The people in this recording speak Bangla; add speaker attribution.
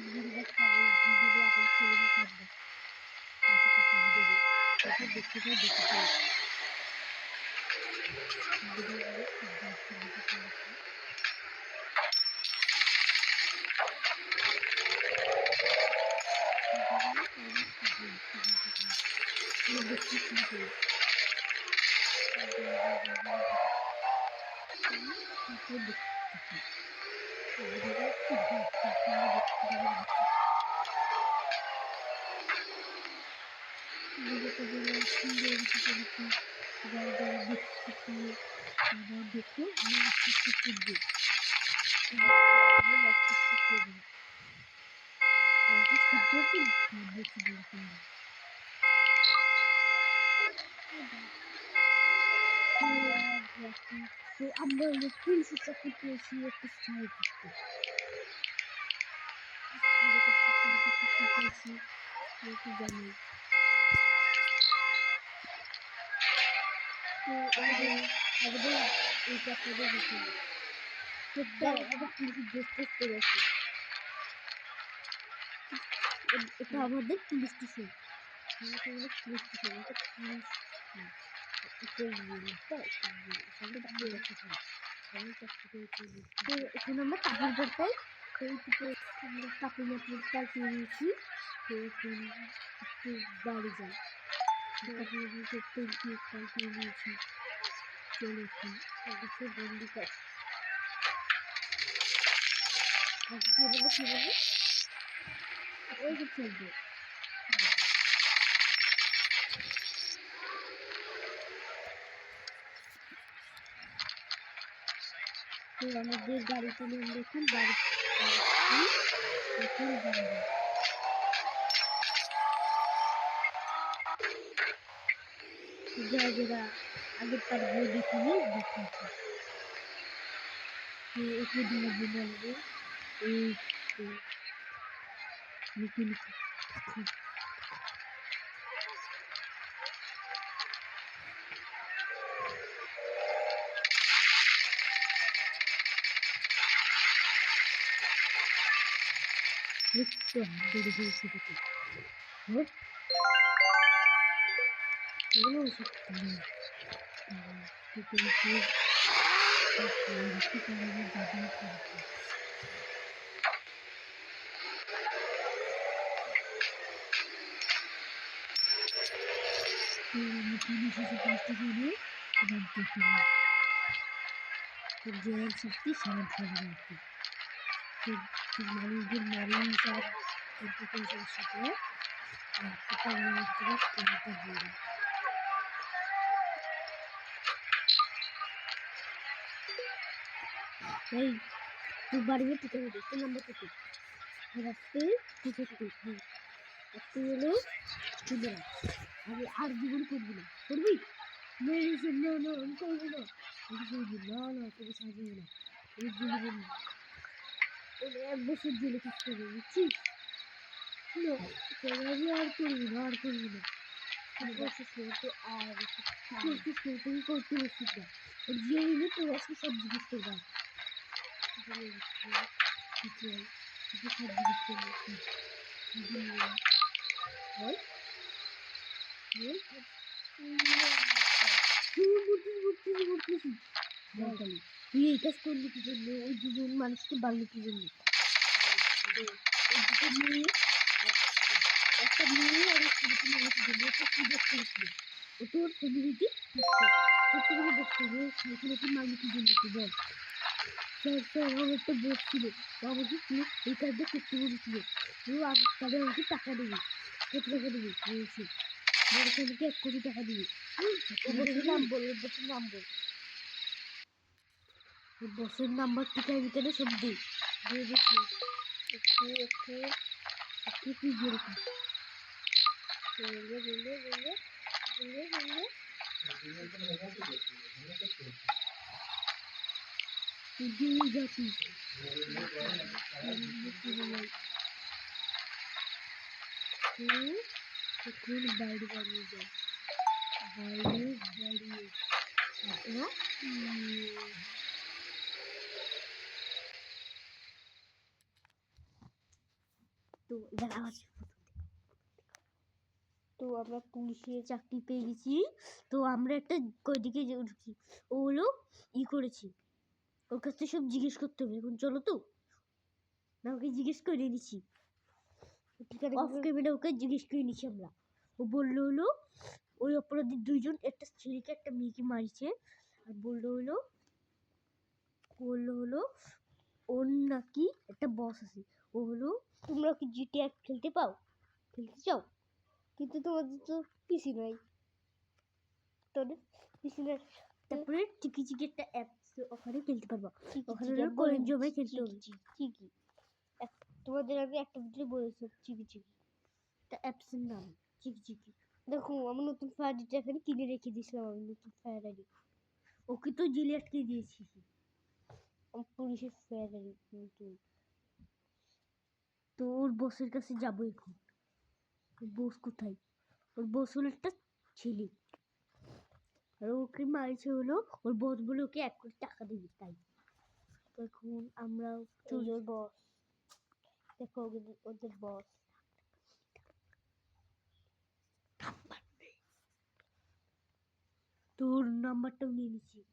Speaker 1: ভিডিও খাবে ভিডিও আপন ছেলে কাটবে কত কত ভিডিও কত দেখতে চাই দেখতে চাই ভিডিওগুলো খুব দেখতে দেখতে চাই তো আমরা প্রিন্সেস চাকরি পেয়েছি একটা সাইন্টিস্ট জানি তো আমাদের এই চাকরিটা দিতে তো আবার পুলিশের ড্রেস টেস করে আছে এটা আমাদের পুলিশ স্টেশন পুলিশ স্টেশন এটা পুলিশ তো এখানে আমরা কাপড় পরতাই তো আমরা কাপড় মাপড় পাল্টিয়ে নিয়েছি তো এখন একটু বাড়ি যাই কাপড় মাপড় পাল্টিয়ে নিয়েছি চলে এখন অবশ্যই বন্দি কাজ কী বলবো ওই যে চলবে তো আমাদের গাড়িতে নিয়ে দেখুন বাড়ি যারা যারা আগের পার বই দেখিনি দেখাচ্ছে তো একটু দিনে বলবে এই লিখে লিখে লিখতে হবে দেখে দেখে এগুলো সত্যি জয়ের শক্তি সারা ফেলে মানুষদের মারিয়ে সব সাথে এই তুই বাড়ি গিয়ে টিকে হবে তোর নাম্বার কত রাস্তে একটু হলো তুলে আমি আর জীবন করবি না করবি না আমি করবো না না তোকে সাহায্য না আমি জেলে বলবি ওটা 1 বছর জেলে থাকতে হবে বুঝছিস না আমি আর করবি না তুমি করতে বসছিস না জেলে তোর আজকে সব জিজ্ঞেস করবা তুই এই কাজ করলি কি জন্য ওই দুজন মানুষকে বাড়লি কি জন্য একটা মেয়ে আর একটা মানুষের জন্য একটা সুযোগ করেছিল ও তোর ফ্যামিলিটি করতে গেলে দেখতে হবে সেখানে কি মালিক কি জন্য বল স্যার আমার একটা বোধ ছিল আমাকে তুই এই কাজটা করতে বলেছিল তুই তাদের আমাকে টাকা দেবে কত টাকা দেবে বলছি বড় আমাকে 1 কোটি টাকা দিবি নাম বল বছর নাম বল বছর নাম্বার টিকার ভিতরে সব দিই দিয়ে দিচ্ছি একটু তুই যেরকম জাতি এখন বাইরে বাড়িয়ে যায় বাইরে বাড়িয়ে তো এবার আওয়াজ তো আমরা পুলিশের চাকরি পেয়ে গেছি। তো আমরা একটা কয়দিকে যে ঢুকি ও হলো করেছি, ওর কাছ থেকে সব জিজ্ঞেস করতে হবে। এখন চলো তো, না ওকে জিজ্ঞেস করে নিচ্ছি, অফ ক্যামেরা ওকে জিজ্ঞেস করে নিচ্ছি আমরা। ও বললো হলো ওই অপরাধী দুইজন একটা ছেলেকে একটা মেয়েকে মারিছে। আর বললো হলো ওর নাকি একটা বস আছে। ও হলো তোমরা কি জিটিএ খেলতে চাও? কিন্তু তোমাদের তো পিসি নাই, তোদের পিসি নাই। তারপরে চিকি একটা অ্যাপস ওখানে খেলতে পারবা। ওখানে কয়েন জমায় খেলতে হবে। চিকি তোমাদের আমি একটা ভিডিও বলেছি, চিকি একটা অ্যাপসের নাম চিকি। দেখো আমি নতুন ফায়ার আইডিটা এখানে কিনে রেখে দিয়েছিলাম। আমি নতুন ফায়ার আইডি ওকে তো জেলে আটকে দিয়েছি। পুলিশের ফায়ার আইডি নতুন। তো ওর বসের কাছে যাবো এখন। ওর বস কোথায়? ওর বস হলো একটা ছেলে, আর ওকে মারছে হলো ওর বস বলে ওকে 1 কোটি টাকা দিবি তাই। তো এখন আমরা ওর বস, দেখো ওদের বস তোর নাম্বারটাও নিয়ে নিচ্ছি।